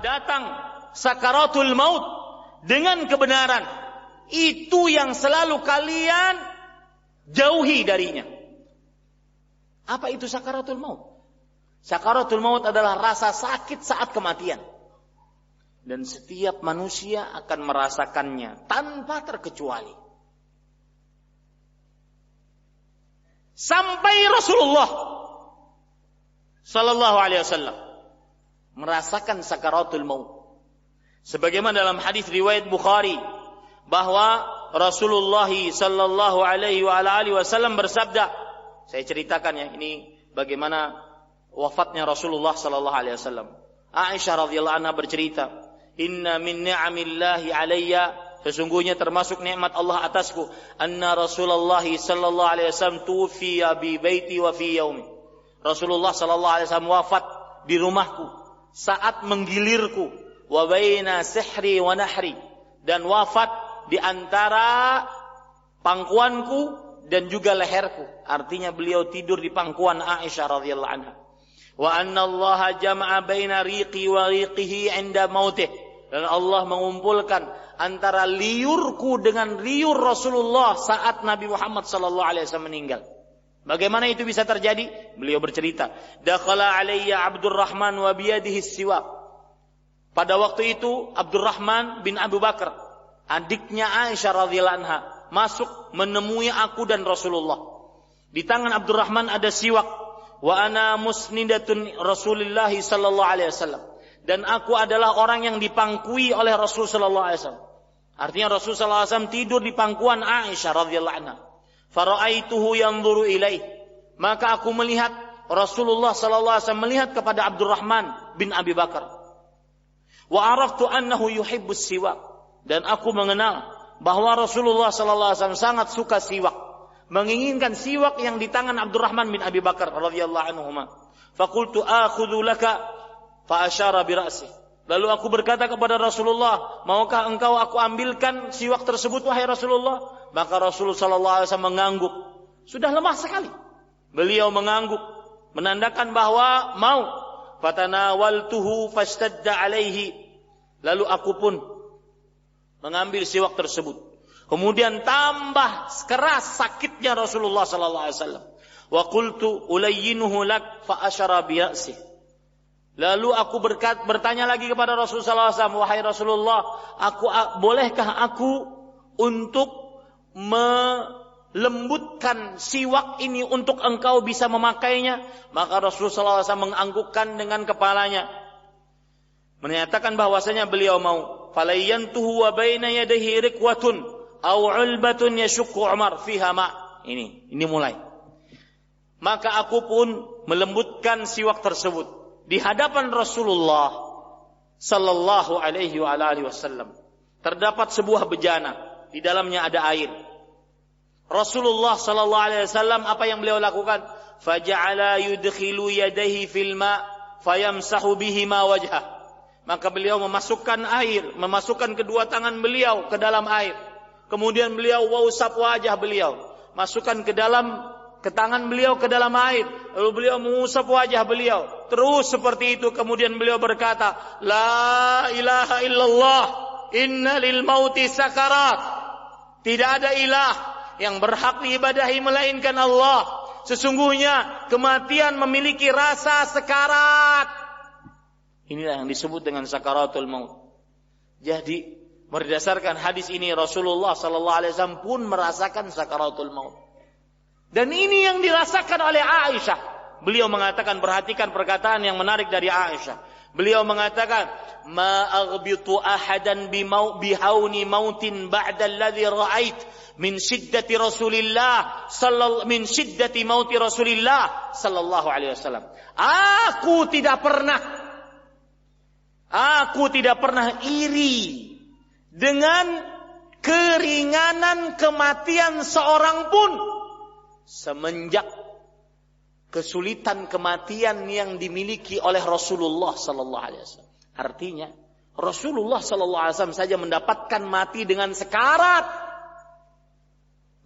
datang sakaratul maut dengan kebenaran, itu yang selalu kalian jauhi darinya. Apa itu sakaratul maut? Sakaratul maut adalah rasa sakit saat kematian. Dan setiap manusia akan merasakannya tanpa terkecuali. Sampai Rasulullah sallallahu alaihi wasallam merasakan sakaratul maut. Sebagaimana dalam hadis riwayat Bukhari bahwa Rasulullah sallallahu alaihi wasallam bersabda, saya ceritakan ya, ini bagaimana wafatnya Rasulullah sallallahu alaihi wasallam. Aisyah radhiyallahu anha bercerita, "Inna min ni'amillahi alayya", sesungguhnya termasuk nikmat Allah atasku, "anna Rasulullah sallallahu alaihi wasallam tufiya bi baiti wa fi yaumi." Rasulullah sallallahu alaihi wasallam wafat di rumahku saat menggilirku, wa baina sihri wa nahri, dan wafat di antara pangkuanku dan juga leherku. Artinya beliau tidur di pangkuan Aisyah radhiyallahu anha. Wa anna Allah jama'a baina riqi wa riqihi 'inda mautih, dan Allah mengumpulkan antara liurku dengan liur Rasulullah saat Nabi Muhammad sallallahu alaihi wasallam meninggal. Bagaimana itu bisa terjadi? Beliau bercerita, "Dakhala alayya Abdurrahman wa biyadihi siwak." Pada waktu itu Abdurrahman bin Abu Bakar, adiknya Aisyah radhiyallahu anha, masuk menemui aku dan Rasulullah. Di tangan Abdurrahman ada siwak. Wa ana musnidatun Rasulullah sallallahu alaihi wasallam, dan aku adalah orang yang dipangkui oleh Rasul sallallahu alaihi wasallam. Artinya Rasul sallallahu alaihi wasallam tidur di pangkuan Aisyah radhiyallahu anha. Faraaituhu yanzuru ilaih, maka aku melihat Rasulullah sallallahu alaihi wasallam melihat kepada Abdurrahman bin Abi Bakar. Wa araftu annahu yuhibbus siwak, dan aku mengenal bahwa Rasulullah sallallahu alaihi wasallam sangat suka siwak, menginginkan siwak yang di tangan Abdurrahman bin Abi Bakar radhiyallahu anhuma. Faqultu akhudhu laka, fa asyara bi ra'si. Lalu aku berkata kepada Rasulullah, "Maukah engkau aku ambilkan siwak tersebut wahai Rasulullah?" Maka Rasulullah sallallahu alaihi wasallam mengangguk. Sudah lemah sekali. Beliau mengangguk menandakan bahwa mau. Fatanawaltuhu fashtadda alaihi. Lalu aku pun mengambil siwak tersebut. Kemudian tambah keras sakitnya Rasulullah sallallahu alaihi wasallam. Wa qultu ulayyinuhu lak, fa asyara bi ra'si. Lalu aku bertanya lagi kepada Rasulullah sallallahu alaihi wasallam, "Wahai Rasulullah, bolehkah aku untuk melembutkan siwak ini untuk engkau bisa memakainya?" Maka Rasulullah sallallahu alaihi wasallam menganggukkan dengan kepalanya, menyatakan bahwasanya beliau mau. Falayyantuhu wa baina yadayhi rikwatun aw ulbatun yashukku Umar fiha ma. Ini mulai. Maka aku pun melembutkan siwak tersebut di hadapan Rasulullah sallallahu alaihi wasallam. Terdapat sebuah bejana, di dalamnya ada air. Rasulullah sallallahu alaihi wasallam apa yang beliau lakukan? Faja'ala yudkhilu yadayhi fil ma fayamsahu bihi ma wajhah. Maka beliau memasukkan air, memasukkan kedua tangan beliau ke dalam air. Kemudian beliau usap wajah beliau, masukkan ke tangan beliau ke dalam air. Lalu beliau mengusap wajah beliau. Terus seperti itu. Kemudian beliau berkata, "La ilaha illallah, inna lil mauti sakarat." Tidak ada ilah yang berhak diibadahi melainkan Allah. Sesungguhnya kematian memiliki rasa sekarat. Inilah yang disebut dengan sakaratul maut. Jadi berdasarkan hadis ini Rasulullah sallallahu alaihi wasallam pun merasakan sakaratul maut. Dan ini yang dirasakan oleh Aisyah. Beliau mengatakan, perhatikan perkataan yang menarik dari Aisyah. Beliau mengatakan, "Ma aghbitu ahadan bihauni mautin ba'da alladhi ra'ait min shiddati Rasulillah min shiddati mauti Rasulillah sallallahu alaihi wasallam." Aku tidak pernah iri dengan keringanan kematian seorang pun semenjak kesulitan kematian yang dimiliki oleh Rasulullah sallallahu alaihi wasallam. Artinya Rasulullah sallallahu alaihi wasallam saja mendapatkan mati dengan sekarat.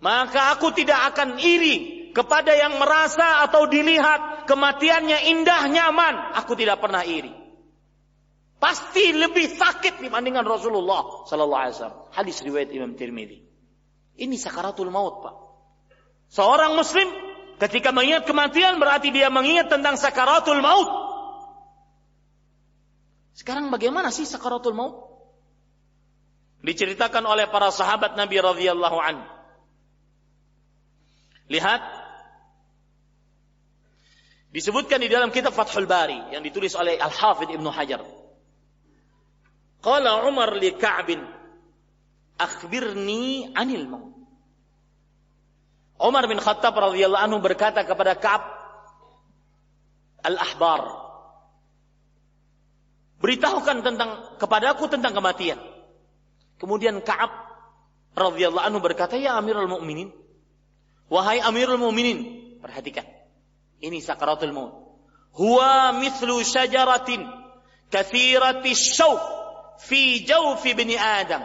Maka aku tidak akan iri kepada yang merasa atau dilihat kematiannya indah, nyaman. Aku tidak pernah iri. Pasti lebih sakit dibandingkan Rasulullah sallallahu alaihi wasallam. Hadis riwayat Imam Tirmidzi. Ini sakaratul maut, Pak. Seorang muslim ketika mengingat kematian berarti dia mengingat tentang sakaratul maut. Sekarang bagaimana sih sakaratul maut? Diceritakan oleh para sahabat Nabi radhiyallahu anhu. Lihat, disebutkan di dalam kitab Fathul Bari yang ditulis oleh Al-Hafidh Ibnu Hajar. Qala Umar li Ka'bin, akhbirni anil maut. Umar bin Khattab radhiyallahu anhu berkata kepada Ka'ab al-Ahbar, beritahukan kepadaku tentang kematian. Kemudian Ka'ab radhiyallahu anhu berkata, ya Amirul Mukminin, wahai Amirul Mukminin, perhatikan. Ini sakaratul maut. Huwa mithlu syajaratin kathirati syauq fi jawfi bani Adam.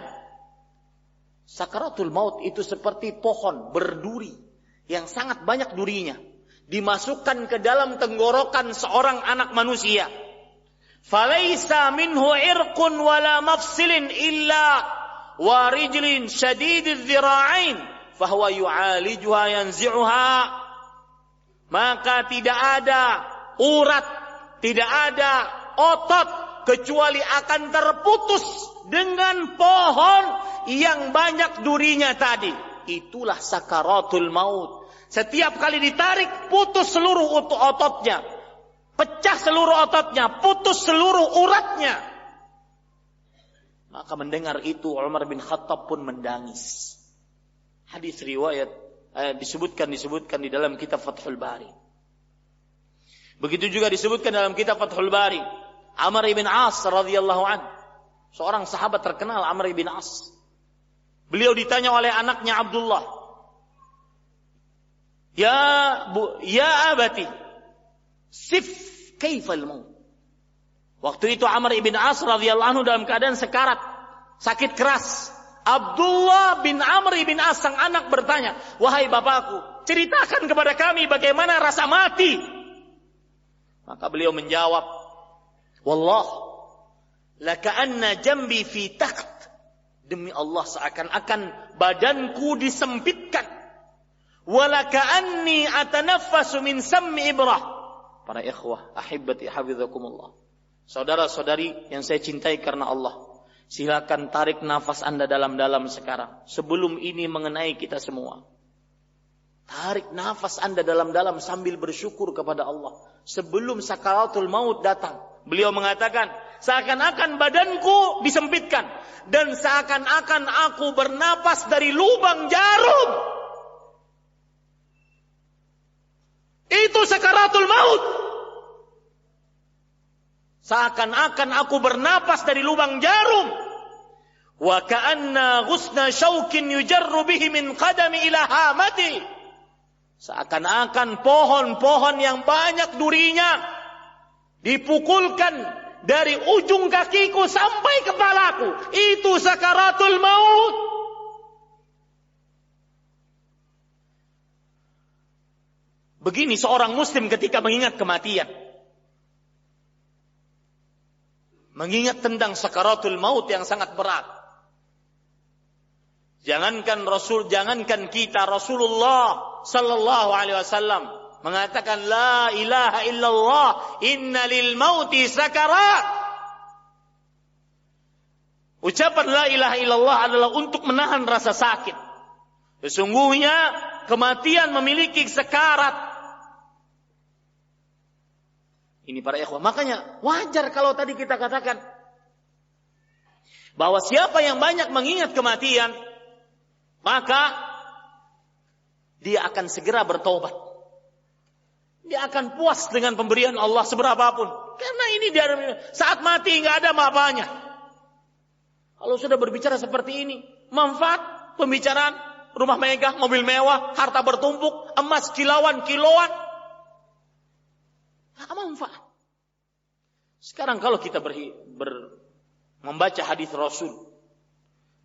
Sakaratul maut itu seperti pohon berduri yang sangat banyak durinya, dimasukkan ke dalam tenggorokan seorang anak manusia. Falaisa minhu irqun wala mafsilin illa wa rijlin syadididz dzira'ain fahuwa yu'alijuha yanzi'uha. Maka tidak ada urat, tidak ada otot kecuali akan terputus dengan pohon yang banyak durinya tadi. Itulah sakaratul maut. Setiap kali ditarik, putus seluruh ototnya, pecah seluruh ototnya, putus seluruh uratnya. Maka mendengar itu Umar bin Khattab pun menangis. Hadis riwayat disebutkan di dalam kitab Fathul Bari. Begitu juga disebutkan dalam kitab Fathul Bari, Amr ibn As radhiyallahu anhu, seorang sahabat terkenal Amr ibn As. Beliau ditanya oleh anaknya Abdullah, ya abati, sif kaifal maut. Waktu itu Amr ibn As radhiyallahu anhu dalam keadaan sekarat, sakit keras. Abdullah bin Amr bin As sang anak bertanya, wahai bapakku, ceritakan kepada kami bagaimana rasa mati. Maka beliau menjawab, wallah, laka'anna jambi fi taqt. Demi Allah seakan-akan badanku disempitkan. Walaka'anni atanaffasu min sammi ibrah. Para ikhwah, ahibbati hafizakumullah. Saudara-saudari yang saya cintai karena Allah, silakan tarik nafas Anda dalam-dalam sekarang. Sebelum ini mengenai kita semua. Tarik nafas Anda dalam-dalam sambil bersyukur kepada Allah. Sebelum sakaratul maut datang. Beliau mengatakan, seakan-akan badanku disempitkan. Dan seakan-akan aku bernapas dari lubang jarum. Itu sakaratul maut. Seakan-akan aku bernapas dari lubang jarum. Wa ka'anna ghusna syaukin yujarru bihi min qadami ila hamati. Seakan-akan pohon-pohon yang banyak durinya dipukulkan dari ujung kakiku sampai kepalaku. Itu sakaratul maut. Begini seorang muslim ketika mengingat kematian. Mengingat tentang sakaratul maut yang sangat berat. Jangankan kita, Rasulullah sallallahu alaihi wasallam mengatakan la ilaha illallah inna lil mauti sakarat. Ucapan la ilaha illallah adalah untuk menahan rasa sakit. Sesungguhnya kematian memiliki sekarat. Ini para ikhwah. Makanya wajar kalau tadi kita katakan bahwa siapa yang banyak mengingat kematian, maka dia akan segera bertobat. Dia akan puas dengan pemberian Allah seberapapun. Karena ini dia saat mati nggak ada apa-apanya. Kalau sudah berbicara seperti ini, manfaat pembicaraan rumah megah, mobil mewah, harta bertumpuk, emas kilauan-kiloan. Apa manfaat? Sekarang kalau kita membaca hadis Rasul,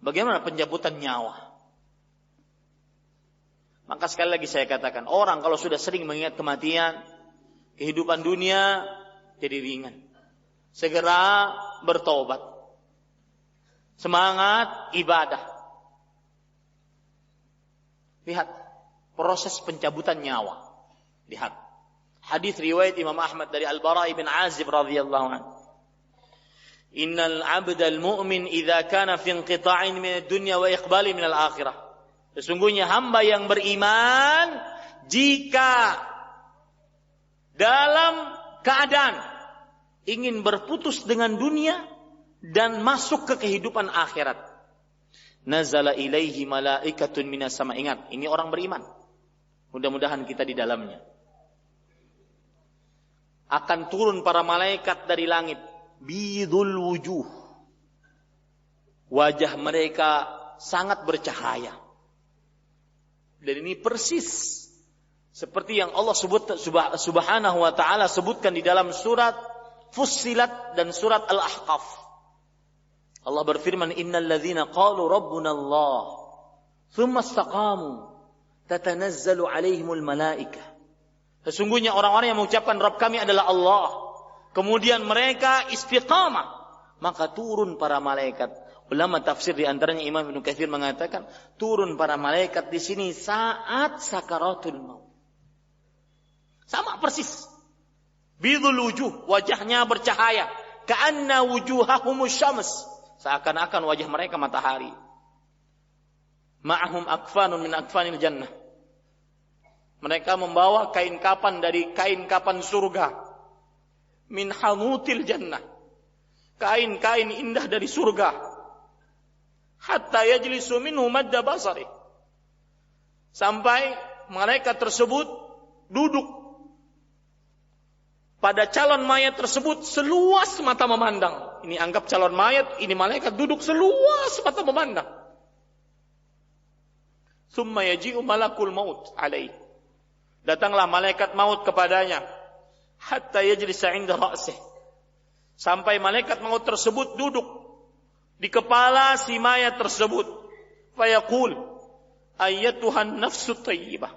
bagaimana pencabutan nyawa? Maka sekali lagi saya katakan, orang kalau sudah sering mengingat kematian, kehidupan dunia jadi ringan. segera bertobat. Semangat ibadah. Lihat proses pencabutan nyawa. Lihat hadis riwayat Imam Ahmad dari Al-Bara' bin Azib radhiyallahu anhu. Innal 'abdal mu'min idza kana fi inqita'in min ad-dunya wa iqbali min al-akhirah. Sesungguhnya hamba yang beriman jika dalam keadaan ingin berputus dengan dunia dan masuk ke kehidupan akhirat, nazala ilaihi malaikatun minas sama. Ingat, ini orang beriman. Mudah-mudahan kita di dalamnya. Akan turun para malaikat dari langit, bidul wujuh. Wajah mereka sangat bercahaya. Dan ini persis seperti yang Allah subhanahu wa ta'ala sebutkan di dalam surat Fussilat dan surat Al-Ahqaf. Allah berfirman, innal ladzina qalu rabbuna Allah thumma istaqamu tatanazzalu alaihimul malaikah. Sesungguhnya orang-orang yang mengucapkan Rabb kami adalah Allah, kemudian mereka istiqamah, maka turun para malaikat. Ulama tafsir di antaranya Imam Ibnu Katsir mengatakan, turun para malaikat di sini saat sakaratul maut. Sama persis. Bidul wujuh, wajahnya bercahaya. Ka'anna wujuhahumus syams. Seakan-akan wajah mereka matahari. Ma'ahum akfanun min akfanil jannah. Mereka membawa kain kapan dari kain kapan surga. Min hanutil jannah. Kain-kain indah dari surga. Hatta yajlisu minhu madda basari. Sampai malaikat tersebut duduk pada calon mayat tersebut seluas mata memandang. Ini anggap calon mayat, ini malaikat duduk seluas mata memandang. Tsumma yaji'u malakul maut alaih. Datanglah malaikat maut kepadanya. Hatta yajlisa 'inda ra'sih. Sampai malaikat maut tersebut duduk di kepala si mayat tersebut. Fayaqul, ayyatuhan nafsut thayyibah.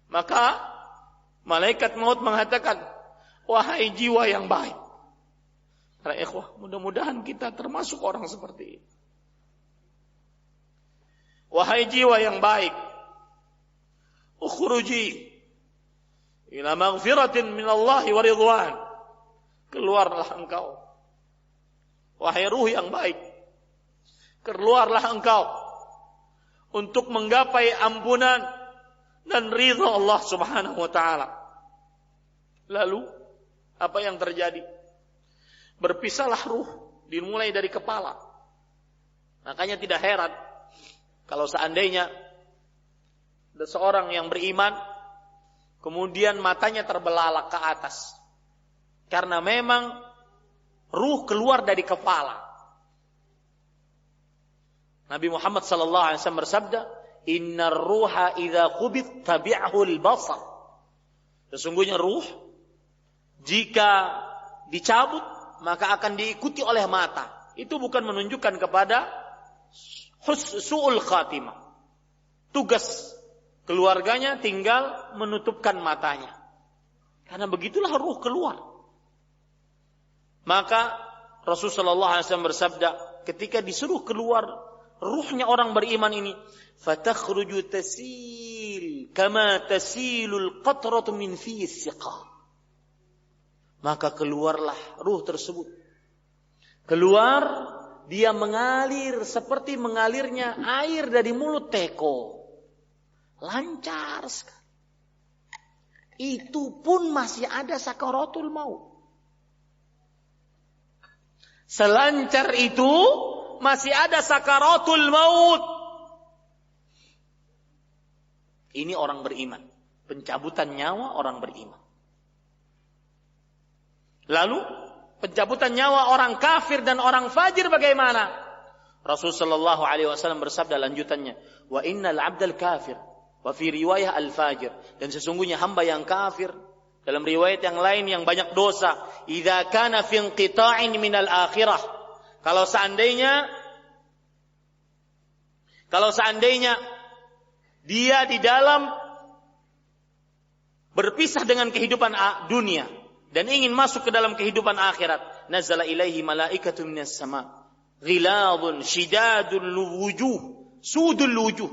Maka malaikat maut mengatakan, wahai jiwa yang baik. Para ikhwah, mudah-mudahan kita termasuk orang seperti ini. Wahai jiwa yang baik, ukhruji ila maghfiratin minallahi wa ridwan. Keluarlah engkau. Wahai ruh yang baik, keluarlah engkau untuk menggapai ampunan dan ridha Allah subhanahu wa ta'ala. Lalu, apa yang terjadi? Berpisahlah ruh, dimulai dari kepala. Makanya tidak heran, kalau seandainya ada seorang yang beriman, kemudian matanya terbelalak ke atas. Karena memang ruh keluar dari kepala. Nabi Muhammad sallallahu alaihi wasallam bersabda, innar ruha idza qubid tabi'ahu al-basar. Sesungguhnya ruh jika dicabut maka akan diikuti oleh mata. Itu bukan menunjukkan kepada su'ul khatimah. Tugas keluarganya tinggal menutupkan matanya. Karena begitulah ruh keluar. Maka Rasulullah SAW bersabda, ketika disuruh keluar ruhnya orang beriman ini, fatakhruju tasil kama tasilul qatratu min fi siqa. Maka keluarlah ruh tersebut. Keluar, dia mengalir seperti mengalirnya air dari mulut teko. Lancar sekali. Itu pun masih ada sakaratul maut. Selancar itu masih ada sakaratul maut. Ini orang beriman. Pencabutan nyawa orang beriman. Lalu pencabutan nyawa orang kafir dan orang fajir bagaimana? Rasulullah SAW bersabda lanjutannya, wa innal abdal kafir wa fi riwayah al fajir, dan sesungguhnya hamba yang kafir dalam riwayat yang lain yang banyak dosa, idza kana fi inqita'in minal akhirah. Kalau seandainya dia di dalam berpisah dengan kehidupan dunia, dan ingin masuk ke dalam kehidupan akhirat, nazala ilaihi malaikatun minas sama, ghiladun shidadul wujuh, sudul wujuh.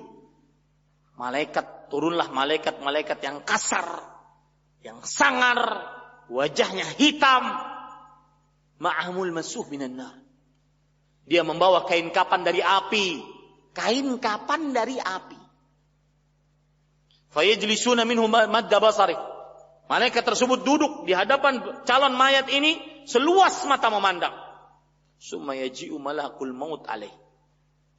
Turunlah malaikat-malaikat yang kasar, yang sangar, wajahnya hitam, ma'amul masuh minan nar. Dia membawa kain kapan dari api. Kain kapan dari api. Fayajlisuna minhu madda basari. Malaikat tersebut duduk di hadapan calon mayat ini seluas mata memandang. Summa yaji'u malakul maut alaih.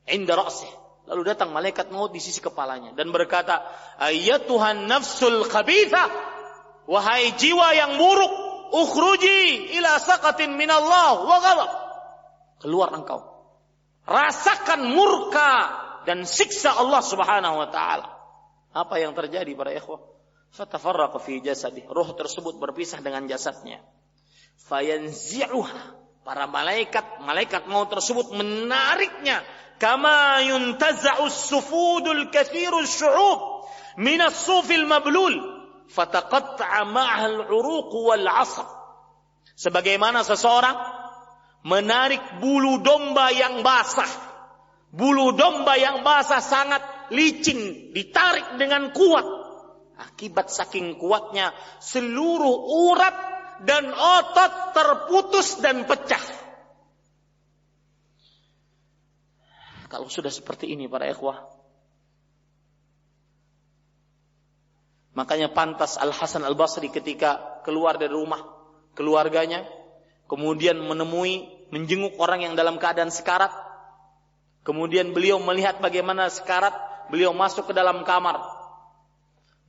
Inda ra'sih. Lalu datang malaikat maut di sisi kepalanya dan berkata, "Ayyatuhan nafsul khabithah, wahai jiwa yang buruk, ukhruji ila saqatin minallah wa ghadab." Keluar engkau. Rasakan murka dan siksa Allah Subhanahu wa taala. Apa yang terjadi para ikhwah? Fatafarraqa fi jasadih. Ruh tersebut berpisah dengan jasadnya. Fayanzi'uha. Para malaikat maut tersebut menariknya. Kama yuntaza'us sufudul kathirus syu'ub minas sufil mablul. Fataqatta'a ma'ahal uruq wal 'asab. Sebagaimana seseorang menarik bulu domba yang basah. Bulu domba yang basah sangat licin, ditarik dengan kuat. Akibat saking kuatnya, seluruh urat dan otot terputus dan pecah. Kalau sudah seperti ini para ikhwah, makanya pantas Al-Hasan Al-Basri ketika keluar dari rumah keluarganya, kemudian menjenguk orang yang dalam keadaan sekarat. Kemudian beliau melihat bagaimana sekarat, beliau masuk ke dalam kamar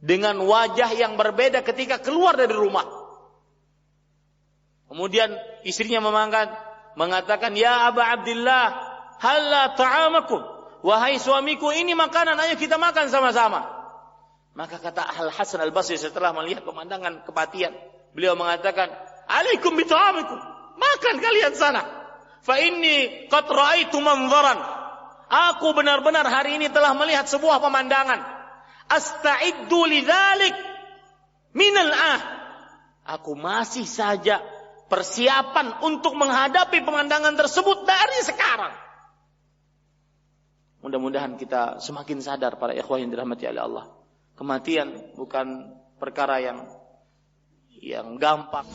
dengan wajah yang berbeda ketika keluar dari rumah. Kemudian istrinya mengatakan, "Ya Aba Abdillah, halla ta'amakum." Wahai suamiku, ini makanan, ayo kita makan sama-sama. Maka kata Al-Hasan Al-Basri setelah melihat pemandangan kematian, beliau mengatakan, "Alaikum bita'amikum." Makan kalian sana. Fa inni qad ra'aitu manzaran. Aku benar-benar hari ini telah melihat sebuah pemandangan. Asta'iddu lidzalik minal Aku masih saja persiapan untuk menghadapi pemandangan tersebut dari sekarang. Mudah-mudahan kita semakin sadar para ikhwah yang dirahmati oleh Allah. Kematian bukan perkara yang gampang.